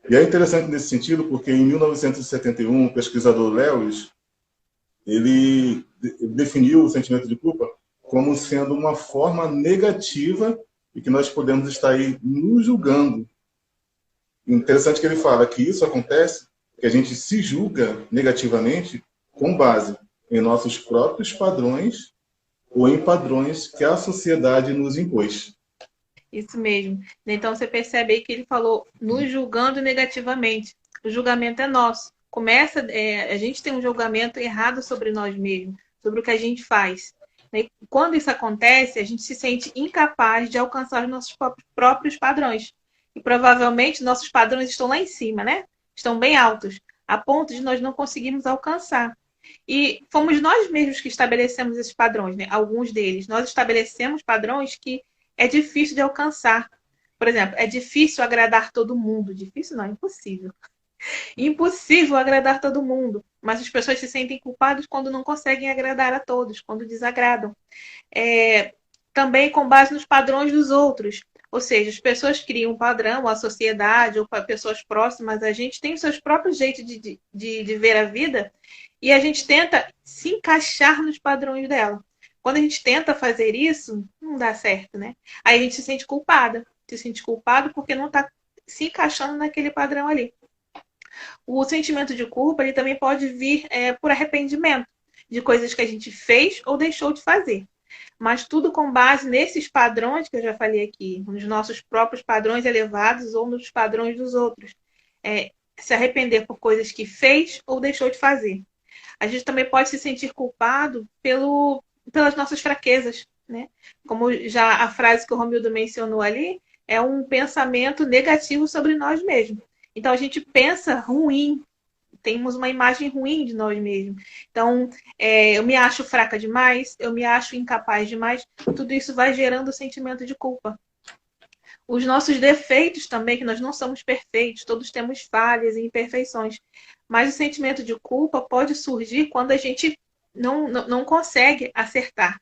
E é interessante nesse sentido porque em 1971 o pesquisador Lewis ele definiu o sentimento de culpa como sendo uma forma negativa e que nós podemos estar aí nos julgando. Interessante que ele fala que isso acontece, que a gente se julga negativamente com base em nossos próprios padrões ou em padrões que a sociedade nos impôs. Isso mesmo. Então você percebe aí que ele falou nos julgando negativamente. O julgamento é nosso. Começa, a gente tem um julgamento errado sobre nós mesmos, sobre o que a gente faz. E quando isso acontece, a gente se sente incapaz de alcançar os nossos próprios padrões. E provavelmente nossos padrões estão lá em cima, né? Estão bem altos, a ponto de nós não conseguirmos alcançar. E fomos nós mesmos que estabelecemos esses padrões, né? Alguns deles. Nós estabelecemos padrões que é difícil de alcançar. Por exemplo, é difícil agradar todo mundo. Difícil não, é impossível. Impossível agradar todo mundo. Mas as pessoas se sentem culpadas quando não conseguem agradar a todos, quando desagradam. Também com base nos padrões dos outros. Ou seja, as pessoas criam um padrão, a sociedade ou pessoas próximas a gente tem os seus próprios jeitos de ver a vida e a gente tenta se encaixar nos padrões dela. Quando a gente tenta fazer isso, não dá certo, né? Aí a gente se sente culpada. Se sente culpado porque não está se encaixando naquele padrão ali. O sentimento de culpa ele também pode vir por arrependimento de coisas que a gente fez ou deixou de fazer. Mas tudo com base nesses padrões que eu já falei aqui, nos nossos próprios padrões elevados ou nos padrões dos outros. Se arrepender por coisas que fez ou deixou de fazer. A gente também pode se sentir culpado pelas nossas fraquezas, né? Como já a frase que o Romildo mencionou ali, é um pensamento negativo sobre nós mesmos. Então a gente pensa ruim, temos uma imagem ruim de nós mesmos. Então, eu me acho fraca demais, eu me acho incapaz demais, tudo isso vai gerando o sentimento de culpa. Os nossos defeitos também, que nós não somos perfeitos, todos temos falhas e imperfeições. Mas o sentimento de culpa pode surgir quando a gente não consegue acertar.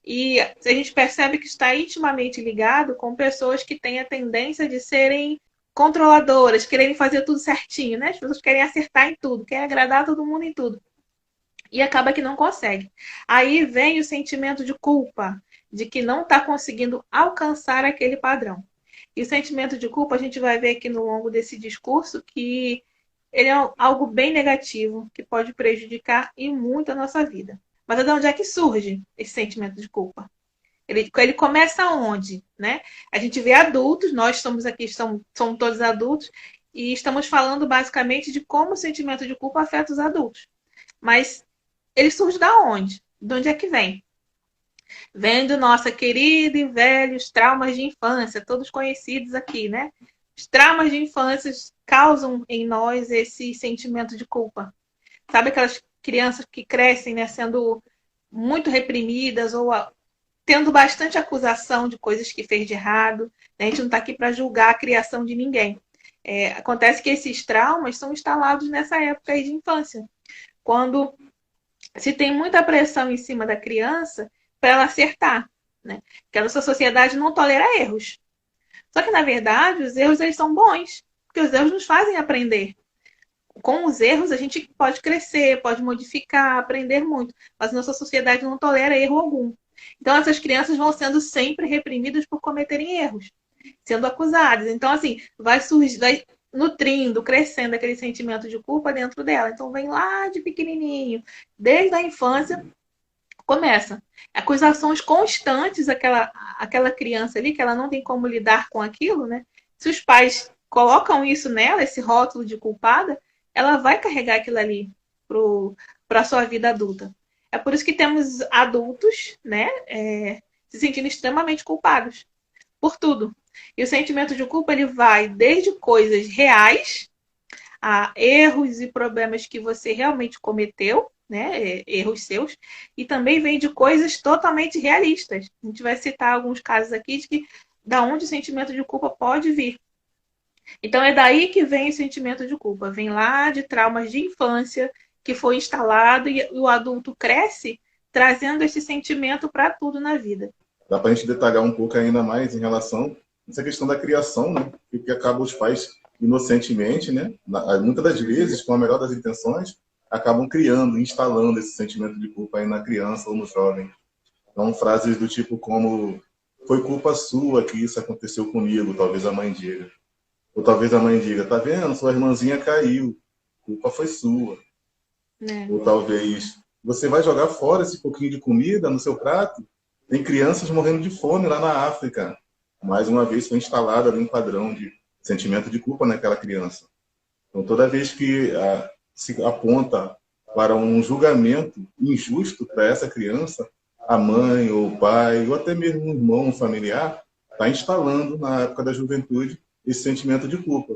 E a gente percebe que está intimamente ligado com pessoas que têm a tendência de serem controladoras, quererem fazer tudo certinho, né? As pessoas querem acertar em tudo, querem agradar todo mundo em tudo. E acaba que não consegue. Aí vem o sentimento de culpa, de que não está conseguindo alcançar aquele padrão. E o sentimento de culpa, a gente vai ver aqui no longo desse discurso que ele é algo bem negativo, que pode prejudicar e muito a nossa vida. Mas de onde é que surge esse sentimento de culpa? Ele começa onde, né? A gente vê adultos, nós estamos aqui, somos todos adultos, e estamos falando basicamente de como o sentimento de culpa afeta os adultos. Mas ele surge da onde? De onde é que vem? Vem do nossa querida e velhos traumas de infância, todos conhecidos aqui, né? Os traumas de infância causam em nós esse sentimento de culpa. Sabe aquelas crianças que crescem, né, sendo muito reprimidas ou tendo bastante acusação de coisas que fez de errado. Né? A gente não está aqui para julgar a criação de ninguém. Acontece que esses traumas são instalados nessa época aí de infância, quando se tem muita pressão em cima da criança para ela acertar, né? Porque a nossa sociedade não tolera erros. Só que, na verdade, os erros eles são bons, porque os erros nos fazem aprender. Com os erros, a gente pode crescer, pode modificar, aprender muito. Mas nossa sociedade não tolera erro algum. Então, essas crianças vão sendo sempre reprimidas por cometerem erros, sendo acusadas. Então, assim, vai nutrindo, crescendo aquele sentimento de culpa dentro dela. Então, vem lá de pequenininho, desde a infância, começa. Acusações constantes aquela criança ali, que ela não tem como lidar com aquilo, né? Se os pais colocam isso nela, esse rótulo de culpada, ela vai carregar aquilo ali para a sua vida adulta. É por isso que temos adultos, né, se sentindo extremamente culpados por tudo. E o sentimento de culpa ele vai desde coisas reais a erros e problemas que você realmente cometeu, né, erros seus, e também vem de coisas totalmente realistas. A gente vai citar alguns casos aqui de que da onde o sentimento de culpa pode vir. Então é daí que vem o sentimento de culpa, vem lá de traumas de infância que foi instalado e o adulto cresce trazendo esse sentimento para tudo na vida. Dá para a gente detalhar um pouco ainda mais em relação a essa questão da criação, né? Que acaba os pais inocentemente, né? Muitas das vezes, com a melhor das intenções, acabam criando, instalando esse sentimento de culpa aí na criança ou no jovem. Então, frases do tipo como: foi culpa sua que isso aconteceu comigo, talvez a mãe diga. Ou talvez a mãe diga: tá vendo, sua irmãzinha caiu, culpa foi sua. É. Ou talvez: você vai jogar fora esse pouquinho de comida no seu prato? Tem crianças morrendo de fome lá na África. Mais uma vez foi instalado ali um padrão de sentimento de culpa naquela criança. Então, toda vez que se aponta para um julgamento injusto para essa criança, a mãe ou o pai, ou até mesmo um irmão, um familiar, está instalando, na época da juventude, esse sentimento de culpa.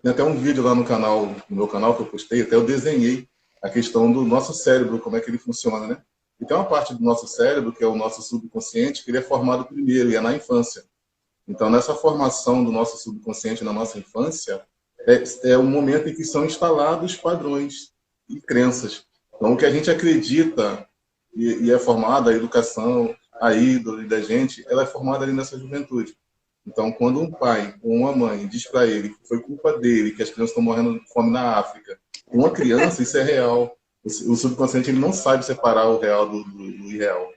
Tem até um vídeo lá no canal, no meu canal que eu postei, até eu desenhei a questão do nosso cérebro, como é que ele funciona, né? E tem uma parte do nosso cérebro, que é o nosso subconsciente, que ele é formado primeiro, e é na infância. Então, nessa formação do nosso subconsciente na nossa infância, é o momento em que são instalados padrões e crenças. Então, o que a gente acredita e é formada, a educação, a ídole da gente, ela é formada ali nessa juventude. Então, quando um pai ou uma mãe diz para ele que foi culpa dele, que as crianças estão morrendo de fome na África, uma criança, isso é real. O subconsciente ele não sabe separar o real do irreal.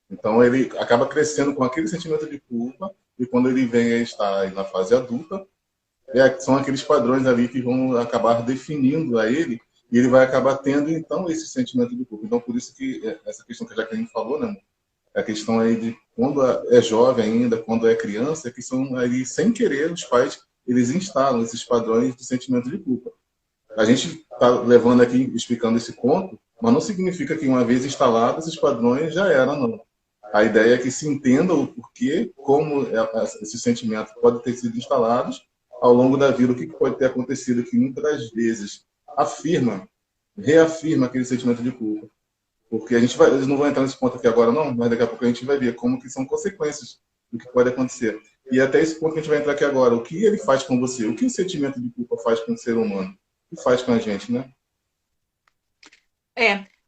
Então, ele acaba crescendo com aquele sentimento de culpa, e quando ele vem a estar na fase adulta, são aqueles padrões ali que vão acabar definindo a ele, e ele vai acabar tendo, então, esse sentimento de culpa. Então, por isso que essa questão que a Jaqueline falou, né, a questão aí de quando é jovem ainda, quando é criança, é que são ali, sem querer, os pais, eles instalam esses padrões de sentimento de culpa. A gente está levando aqui, explicando esse ponto, mas não significa que uma vez instalados, esses padrões já eram, não. A ideia é que se entenda o porquê, como esse sentimento pode ter sido instalados ao longo da vida, o que pode ter acontecido, que muitas das vezes reafirma aquele sentimento de culpa. Porque eles não vão entrar nesse ponto aqui agora não, mas daqui a pouco a gente vai ver como que são consequências do que pode acontecer. E até esse ponto que a gente vai entrar aqui agora, o que ele faz com você? O que o sentimento de culpa faz com o ser humano? O que faz com a gente, né?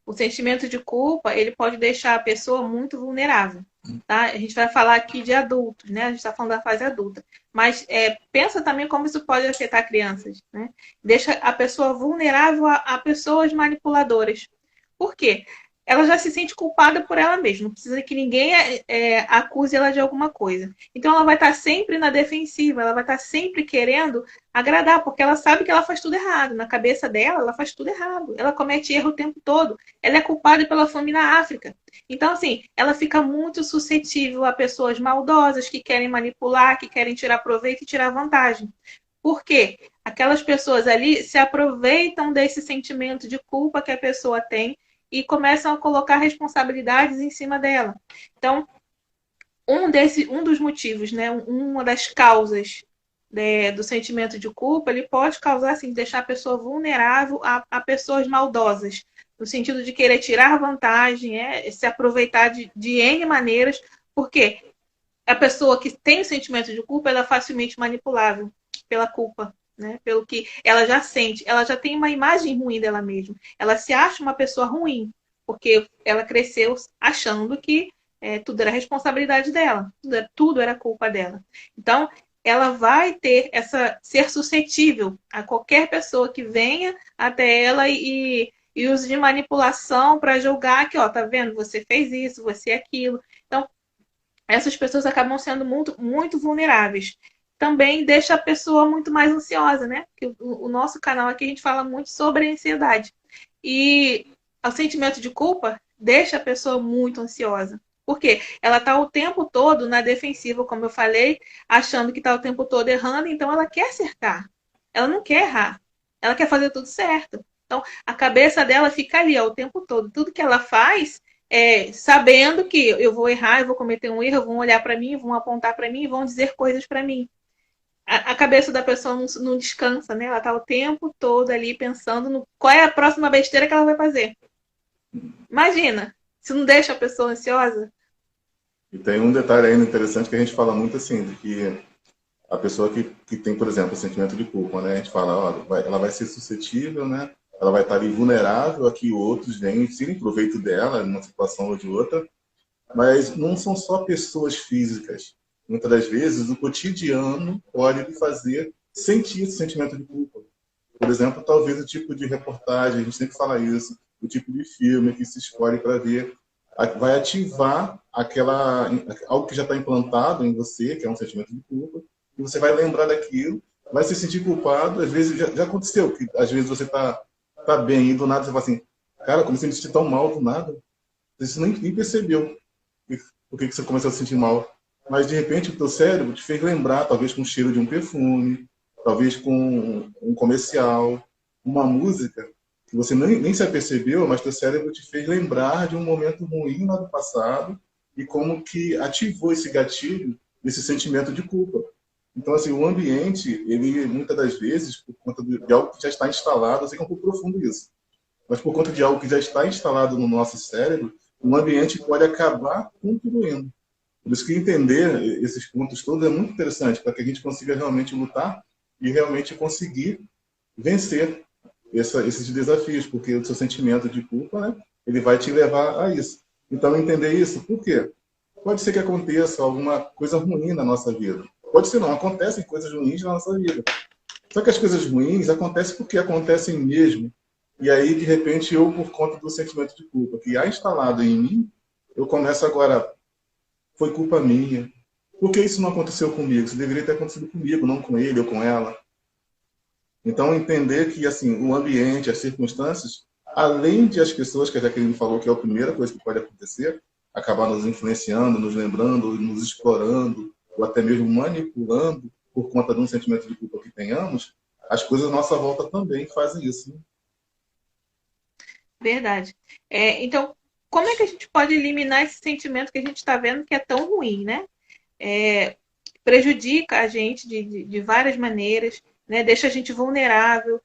O sentimento de culpa, ele pode deixar a pessoa muito vulnerável, tá? A gente vai falar aqui de adultos, né? A gente está falando da fase adulta. Mas pensa também como isso pode afetar crianças, né? Deixa a pessoa vulnerável a pessoas manipuladoras. Por quê? Ela já se sente culpada por ela mesma. Não precisa que ninguém acuse ela de alguma coisa. Então, ela vai estar sempre na defensiva. Ela vai estar sempre querendo agradar, porque ela sabe que ela faz tudo errado. Na cabeça dela, ela faz tudo errado. Ela comete erro o tempo todo. Ela é culpada pela fome na África. Então, assim, ela fica muito suscetível a pessoas maldosas que querem manipular, que querem tirar proveito e tirar vantagem. Por quê? Aquelas pessoas ali se aproveitam desse sentimento de culpa que a pessoa tem e começam a colocar responsabilidades em cima dela. Então, um dos motivos, né, uma das causas do sentimento de culpa, ele pode causar, assim, deixar a pessoa vulnerável a pessoas maldosas, no sentido de querer tirar vantagem, se aproveitar de N maneiras, porque a pessoa que tem o sentimento de culpa, ela é facilmente manipulável pela culpa. Né? Pelo que ela já sente, ela já tem uma imagem ruim dela mesma. Ela se acha uma pessoa ruim, porque ela cresceu achando que tudo era responsabilidade dela, tudo era culpa dela. Então, ela vai ser suscetível a qualquer pessoa que venha até ela e use de manipulação para julgar que, ó, tá vendo? Você fez isso, você aquilo. Então, essas pessoas acabam sendo muito, muito vulneráveis. Também deixa a pessoa muito mais ansiosa, né? Porque o nosso canal aqui a gente fala muito sobre ansiedade. E o sentimento de culpa deixa a pessoa muito ansiosa. Por quê? Ela está o tempo todo na defensiva, como eu falei, achando que está o tempo todo errando, então ela quer acertar. Ela não quer errar. Ela quer fazer tudo certo. Então, a cabeça dela fica ali ó, o tempo todo. Tudo que ela faz sabendo que eu vou errar, eu vou cometer um erro, vão olhar para mim, vão apontar para mim, vão dizer coisas para mim. A cabeça da pessoa não descansa, né? Ela está o tempo todo ali pensando no qual é a próxima besteira que ela vai fazer. Imagina, se não deixa a pessoa ansiosa. E tem um detalhe ainda interessante que a gente fala muito assim, de que a pessoa que tem, por exemplo, o sentimento de culpa, né? A gente fala, ó, ela vai ser suscetível, né? Ela vai estar ali vulnerável a que outros venham tirem proveito dela, numa situação ou de outra. Mas não são só pessoas físicas. Muitas das vezes, o cotidiano pode lhe fazer sentir esse sentimento de culpa. Por exemplo, talvez o tipo de reportagem, a gente sempre fala isso, o tipo de filme que se escolhe para ver, vai ativar algo que já está implantado em você, que é um sentimento de culpa, e você vai lembrar daquilo, vai se sentir culpado. Às vezes já aconteceu, que às vezes você tá bem e do nada você fala assim, cara, comecei a me sentir tão mal do nada. Você nem percebeu por que você começou a se sentir mal. Mas, de repente, o teu cérebro te fez lembrar, talvez com o cheiro de um perfume, talvez com um comercial, uma música, que você nem se apercebeu, mas teu cérebro te fez lembrar de um momento ruim lá do passado e como que ativou esse gatilho, esse sentimento de culpa. Então, assim, o ambiente, ele, muitas das vezes, por conta de algo que já está instalado, eu sei que é um pouco profundo isso, mas por conta de algo que já está instalado no nosso cérebro, o ambiente pode acabar contribuindo. Por isso que entender esses pontos todos é muito interessante, para que a gente consiga realmente lutar e realmente conseguir vencer esses desafios, porque o seu sentimento de culpa, né, ele vai te levar a isso. Então, entender isso, por quê? Pode ser que aconteça alguma coisa ruim na nossa vida. Pode ser não, acontecem coisas ruins na nossa vida. Só que as coisas ruins acontecem porque acontecem mesmo. E aí, de repente, eu, por conta do sentimento de culpa que há instalado em mim, eu começo agora, foi culpa minha. Por que isso não aconteceu comigo? Isso deveria ter acontecido comigo, não com ele ou com ela. Então, entender que assim, o ambiente, as circunstâncias, além de as pessoas, que a Jaqueline falou que é a primeira coisa que pode acontecer, acabar nos influenciando, nos lembrando, nos explorando, ou até mesmo manipulando por conta de um sentimento de culpa que tenhamos, as coisas à nossa volta também fazem isso. Né? Verdade. Então, como é que a gente pode eliminar esse sentimento que a gente está vendo que é tão ruim, né? Prejudica a gente de várias maneiras, né? Deixa a gente vulnerável,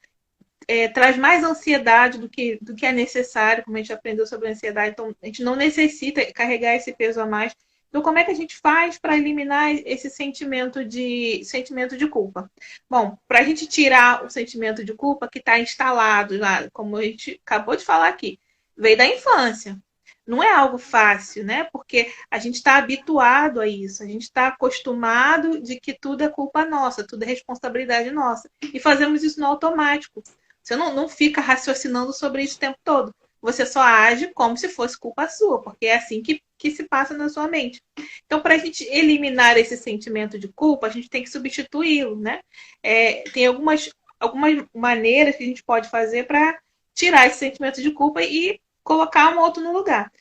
traz mais ansiedade do que é necessário, como a gente aprendeu sobre a ansiedade. Então, a gente não necessita carregar esse peso a mais. Então, como é que a gente faz para eliminar esse sentimento de culpa? Bom, para a gente tirar o sentimento de culpa que está instalado lá, como a gente acabou de falar aqui, veio da infância. Não é algo fácil, né? Porque a gente está habituado a isso, a gente está acostumado de que tudo é culpa nossa, tudo é responsabilidade nossa. E fazemos isso no automático. Você não fica raciocinando sobre isso o tempo todo. Você só age como se fosse culpa sua, porque é assim que se passa na sua mente. Então, para a gente eliminar esse sentimento de culpa, a gente tem que substituí-lo, né? Tem algumas maneiras que a gente pode fazer para tirar esse sentimento de culpa e colocar um outro no lugar.